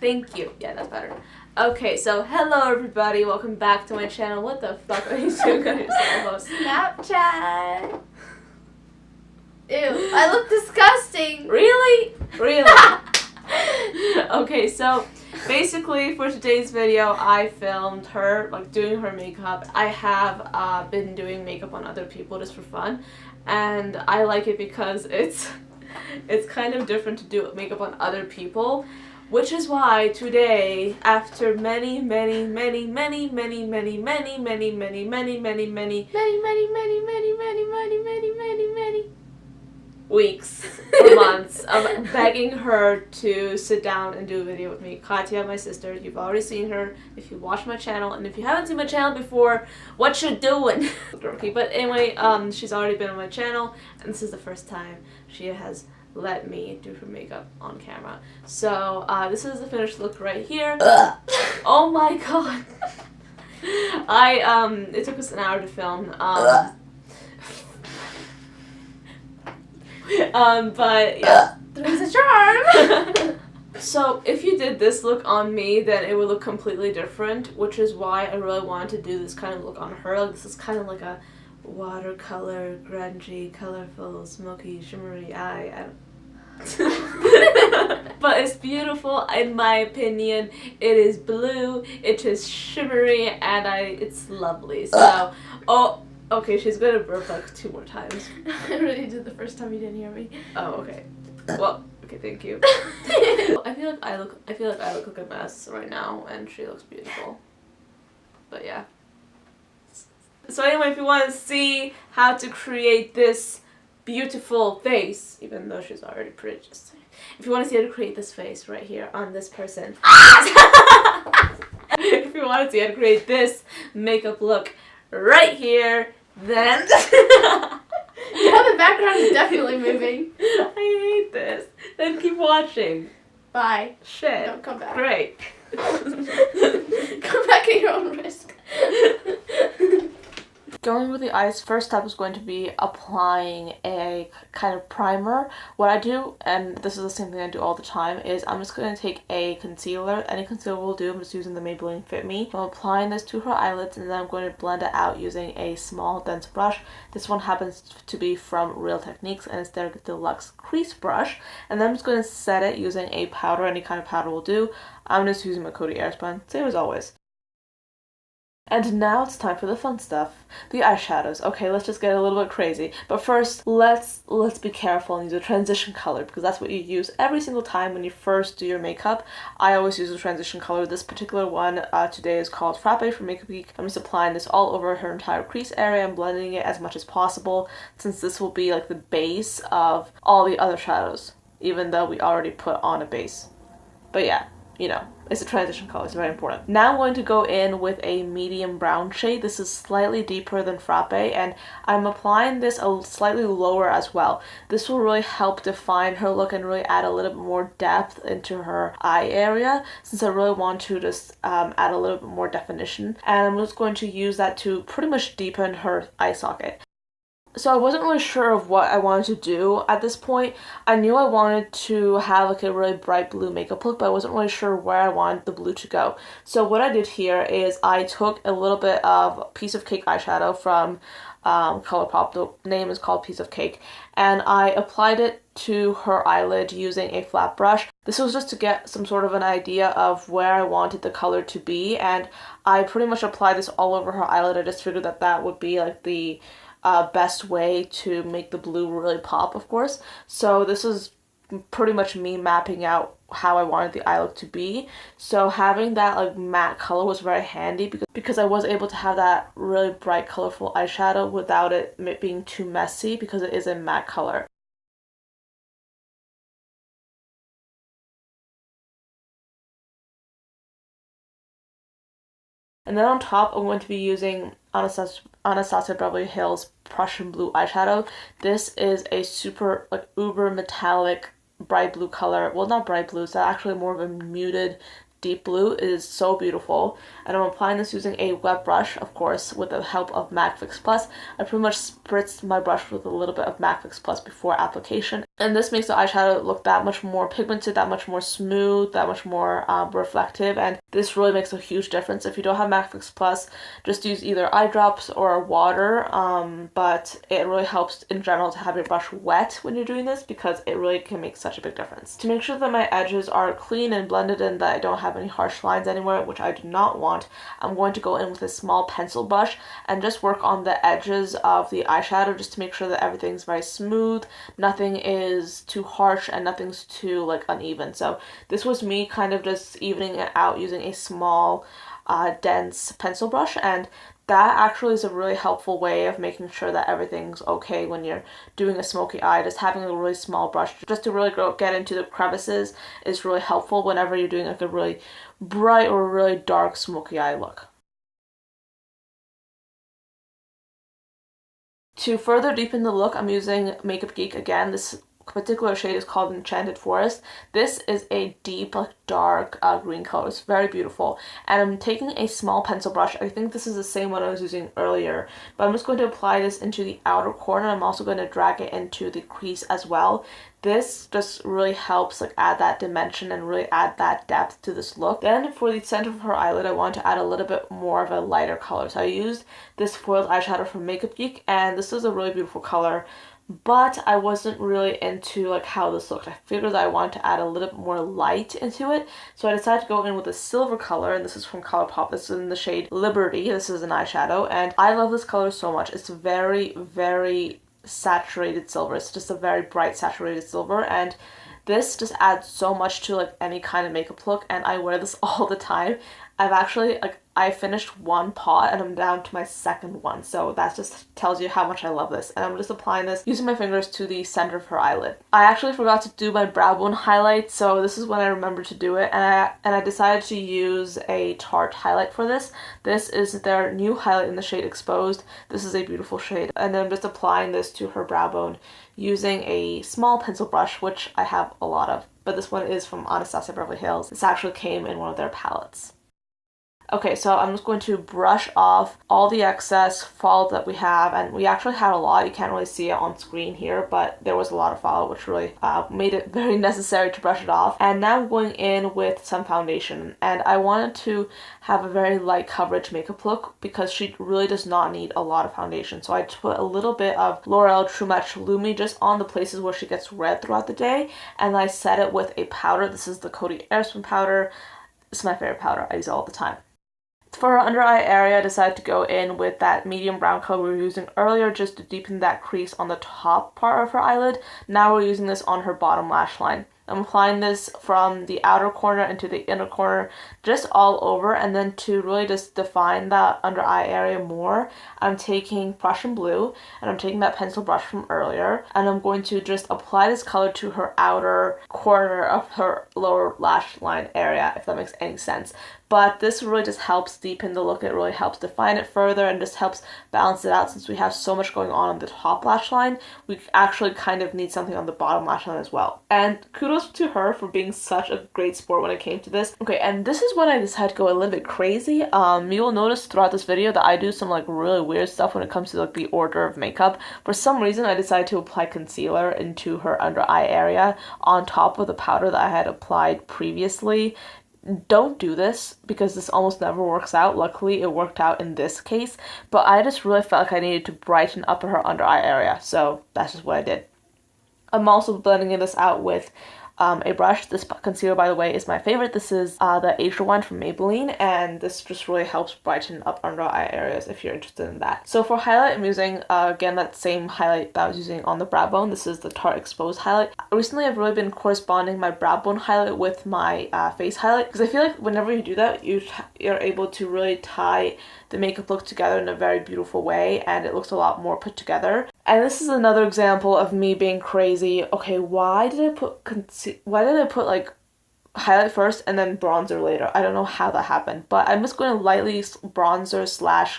Thank you. Yeah, that's better. Okay, so hello everybody. Welcome back to my channel. What the fuck are you doing on your cell phone? Snapchat. Ew, I look disgusting. Really? Really? Okay, so basically for today's video, I filmed her, like, doing her makeup. I have been doing makeup on other people just for fun, and I like it because it's kind of different to do makeup on other people, which is why today, after many weeks or months of begging her to sit down and do a video with me. Katya, my sister, you've already seen her if you watch my channel, and if you haven't seen my channel before, what you doing? Okay, but anyway, she's already been on my channel, and this is the first time she has let me do her makeup on camera. So this is the finished look right here. Oh my god. It took us an hour to film. But yeah, There's a charm. So if you did this look on me, then it would look completely different, which is why I really wanted to do this kind of look on her. Like, this is kind of like a watercolor, grungy, colorful, smoky, shimmery eye. But it's beautiful in my opinion. It is blue, it is shimmery, and it's lovely. So, oh. Okay, she's gonna burp like 2 more times. I already did the first time you didn't hear me. Oh, okay. Well, okay, thank you. I feel like I look like a mess right now, and she looks beautiful. But yeah. So anyway, if you want to see how to create this beautiful face, even though she's already pretty, just if you want to see how to create this face right here on this person. If you want to see how to create this makeup look right here, then Yeah, the background is definitely moving. I hate this. Then keep watching. Bye. Shit. Don't come back. Great. Come back at your own risk. Going with the eyes, first step is going to be applying a kind of primer. What I do, and this is the same thing I do all the time, is I'm just going to take a concealer. Any concealer will do. I'm just using the Maybelline Fit Me. I'm applying this to her eyelids, and then I'm going to blend it out using a small, dense brush. This one happens to be from Real Techniques, and it's their Deluxe Crease Brush. And then I'm just going to set it using a powder. Any kind of powder will do. I'm just using my Coty Airspun, same as always. And now it's time for the fun stuff. The eyeshadows. Okay, let's just get a little bit crazy. But first, let's be careful and use a transition color, because that's what you use every single time when you first do your makeup. I always use a transition color. This particular one today is called Frappe from Makeup Geek. I'm just applying this all over her entire crease area and blending it as much as possible, since this will be like the base of all the other shadows, even though we already put on a base. But yeah, you know, it's a transition color, it's very important. Now I'm going to go in with a medium brown shade. This is slightly deeper than Frappe, and I'm applying this slightly lower as well. This will really help define her look and really add a little bit more depth into her eye area, since I really want to just add a little bit more definition. And I'm just going to use that to pretty much deepen her eye socket. So I wasn't really sure of what I wanted to do at this point. I knew I wanted to have like a really bright blue makeup look, but I wasn't really sure where I wanted the blue to go. So what I did here is I took a little bit of Piece of Cake eyeshadow from Colourpop. The name is called Piece of Cake. And I applied it to her eyelid using a flat brush. This was just to get some sort of an idea of where I wanted the color to be. And I pretty much applied this all over her eyelid. I just figured that that would be like the best way to make the blue really pop, of course. So this is pretty much me mapping out how I wanted the eye look to be. So having that like matte color was very handy because I was able to have that really bright colorful eyeshadow without it being too messy, because it is a matte color. And then on top, I'm going to be using Anastasia Beverly Hills Prussian blue eyeshadow. This is a super like uber metallic bright blue color. Well, not bright blue, it's actually more of a muted deep blue. It is so beautiful. And I'm applying this using a wet brush, of course, with the help of MAC Fix Plus. I pretty much spritzed my brush with a little bit of MAC Fix Plus before application. And this makes the eyeshadow look that much more pigmented, that much more smooth, that much more reflective, and this really makes a huge difference. If you don't have MAC Fix Plus, just use either eye drops or water, but it really helps in general to have your brush wet when you're doing this because it really can make such a big difference. To make sure that my edges are clean and blended and that I don't have any harsh lines anywhere, which I do not want, I'm going to go in with a small pencil brush and just work on the edges of the eyeshadow just to make sure that everything's very smooth, nothing is too harsh and nothing's too like uneven. So this was me kind of just evening it out using a small dense pencil brush, and that actually is a really helpful way of making sure that everything's okay when you're doing a smoky eye. Just having a really small brush just to really get into the crevices is really helpful whenever you're doing like a really bright or really dark smoky eye look. To further deepen the look, I'm using Makeup Geek again. This particular shade is called Enchanted Forest. This is a deep, like dark green color. It's very beautiful. And I'm taking a small pencil brush. I think this is the same one I was using earlier. But I'm just going to apply this into the outer corner. I'm also going to drag it into the crease as well. This just really helps like add that dimension and really add that depth to this look. Then for the center of her eyelid, I want to add a little bit more of a lighter color. So I used this foiled eyeshadow from Makeup Geek, and this is a really beautiful color. But I wasn't really into like how this looked. I figured that I wanted to add a little bit more light into it. So I decided to go in with a silver color, and this is from Colourpop. This is in the shade Liberty. This is an eyeshadow, and I love this color so much. It's very, very saturated silver. It's just a very bright saturated silver, and this just adds so much to like any kind of makeup look, and I wear this all the time. I've actually I finished one pot and I'm down to my second one, so that just tells you how much I love this. And I'm just applying this using my fingers to the center of her eyelid. I actually forgot to do my brow bone highlight, so this is when I remembered to do it, and I decided to use a Tarte highlight for this. This is their new highlight in the shade Exposed. This is a beautiful shade, and then I'm just applying this to her brow bone using a small pencil brush, which I have a lot of, but this one is from Anastasia Beverly Hills. This actually came in one of their palettes. Okay, so I'm just going to brush off all the excess fallout that we have, and we actually had a lot. You can't really see it on screen here, but there was a lot of fallout, which really made it very necessary to brush it off. And now I'm going in with some foundation, and I wanted to have a very light coverage makeup look because she really does not need a lot of foundation. So I put a little bit of L'Oreal True Match Lumi just on the places where she gets red throughout the day, and I set it with a powder. This is the Coty Airspun powder. This is my favorite powder. I use it all the time. For her under eye area, I decided to go in with that medium brown color we were using earlier just to deepen that crease on the top part of her eyelid. Now we're using this on her bottom lash line. I'm applying this from the outer corner into the inner corner, just all over, and then to really just define that under eye area more, I'm taking Prussian blue, and I'm taking that pencil brush from earlier, and I'm going to just apply this color to her outer corner of her lower lash line area, if that makes any sense. But this really just helps deepen the look. It really helps define it further and just helps balance it out. Since we have so much going on the top lash line, we actually kind of need something on the bottom lash line as well. And kudos to her for being such a great sport when it came to this. Okay, and this is when I decided to go a little bit crazy. You will notice throughout this video that I do some like really weird stuff when it comes to like the order of makeup. For some reason, I decided to apply concealer into her under eye area on top of the powder that I had applied previously. Don't do this because this almost never works out. Luckily, it worked out in this case, but I just really felt like I needed to brighten up her under eye area, so that's just what I did. I'm also blending this out with a brush. This concealer, by the way, is my favorite. This is the Asia one from Maybelline, and this just really helps brighten up under eye areas if you're interested in that. So for highlight, I'm using, again, that same highlight that I was using on the brow bone. This is the Tarte Exposed highlight. Recently, I've really been corresponding my brow bone highlight with my face highlight, because I feel like whenever you do that, you're able to really tie the makeup look together in a very beautiful way, and it looks a lot more put together. And this is another example of me being crazy. Okay, why did I put like highlight first and then bronzer later? I don't know how that happened, but I'm just going to lightly bronzer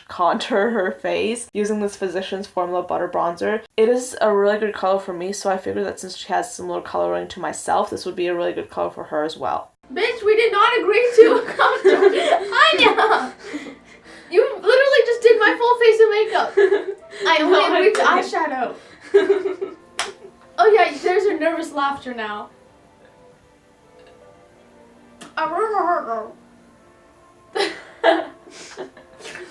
/ contour her face using this Physicians Formula Butter Bronzer. It is a really good color for me, so I figured that since she has similar coloring to myself, this would be a really good color for her as well. Bitch, we did not agree to a contour. Anya! You literally just did my full face of makeup. I only agreed to eyeshadow. Oh yeah, there's a nervous laughter now. I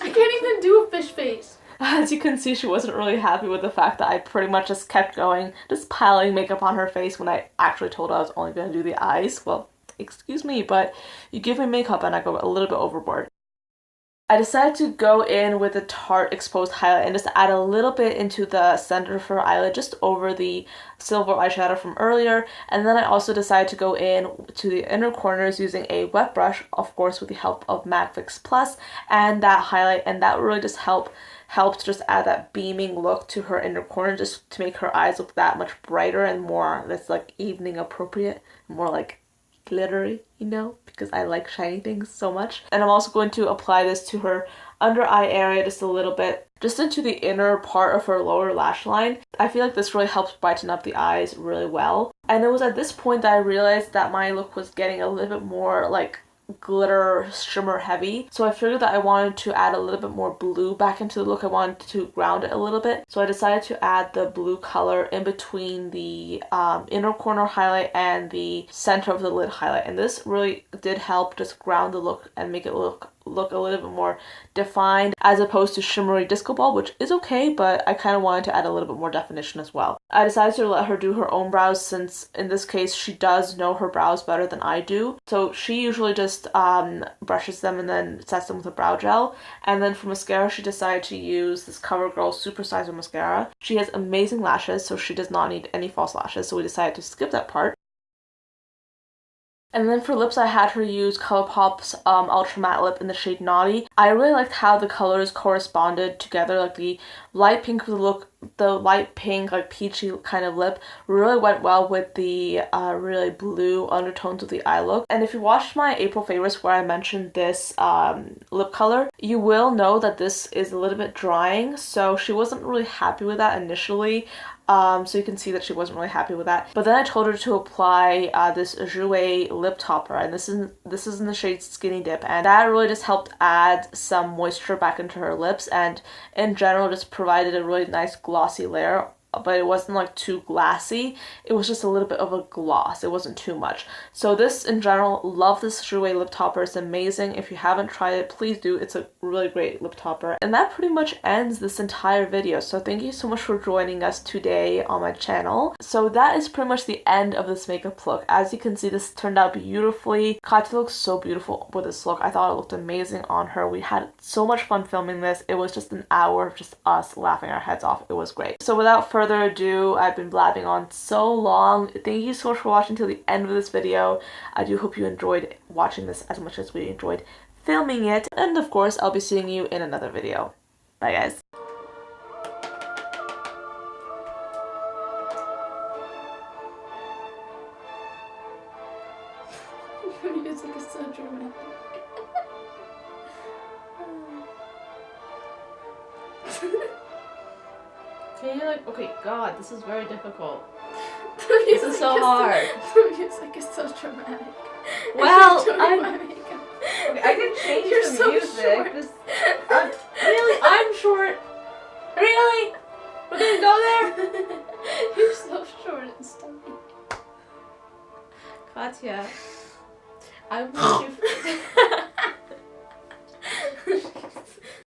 can't even do a fish face. As you can see, she wasn't really happy with the fact that I pretty much just kept going, just piling makeup on her face when I actually told her I was only going to do the eyes. Well, excuse me, but you give me makeup and I go a little bit overboard. I decided to go in with a Tarte exposed highlight and just add a little bit into the center of her eyelid, just over the silver eyeshadow from earlier. And then I also decided to go in to the inner corners using a wet brush, of course with the help of MAC Fix Plus, and that highlight, and that really just helped just add that beaming look to her inner corner, just to make her eyes look that much brighter and more, that's like evening appropriate, more like glittery, you know, because I like shiny things so much. And I'm also going to apply this to her under eye area just a little bit, just into the inner part of her lower lash line. I feel like this really helps brighten up the eyes really well. And it was at this point that I realized that my look was getting a little bit more like glitter shimmer heavy, so I figured that I wanted to add a little bit more blue back into the look. I wanted to ground it a little bit, so I decided to add the blue color in between the inner corner highlight and the center of the lid highlight, and this really did help just ground the look and make it look a little bit more defined, as opposed to shimmery disco ball, which is okay, but I kind of wanted to add a little bit more definition as well. I decided to let her do her own brows, since in this case she does know her brows better than I do. So she usually just brushes them and then sets them with a brow gel. And then for mascara, she decided to use this Covergirl Supersizer mascara. She has amazing lashes, so she does not need any false lashes, so we decided to skip that part. And then for lips, I had her use Colourpop's Ultra Matte Lip in the shade Knotty. I really liked how the colors corresponded together, like the light pink of the look, the light pink, like peachy kind of lip really went well with the really blue undertones of the eye look. And if you watched my April favorites where I mentioned this lip color, you will know that this is a little bit drying, so she wasn't really happy with that initially. So you can see that she wasn't really happy with that. But then I told her to apply this Jouer lip topper, and this is in the shade Skinny Dip, and that really just helped add some moisture back into her lips, and in general just provided a really nice glossy layer. But it wasn't like too glassy, it was just a little bit of a gloss, it wasn't too much. So this in general, love this Jouer lip topper, it's amazing. If you haven't tried it, please do, it's a really great lip topper. And that pretty much ends this entire video, so thank you so much for joining us today on my channel. So that is pretty much the end of this makeup look. As you can see, this turned out beautifully. Coty looks so beautiful with this look. I thought it looked amazing on her. We had so much fun filming this. It was just an hour of just us laughing our heads off. It was great. So without further ado, I've been blabbing on so long. Thank you so much for watching till the end of this video. I do hope you enjoyed watching this as much as we enjoyed filming it. And of course, I'll be seeing you in another video. Bye guys. Your music is so dramatic. Can you like, okay, God, this is very difficult. This is so hard. The music is so dramatic. Well, okay, I can change You're the so music. short. Really? I'm short. Really? We're gonna go there? You're so short and stuffy. Katya, I want you.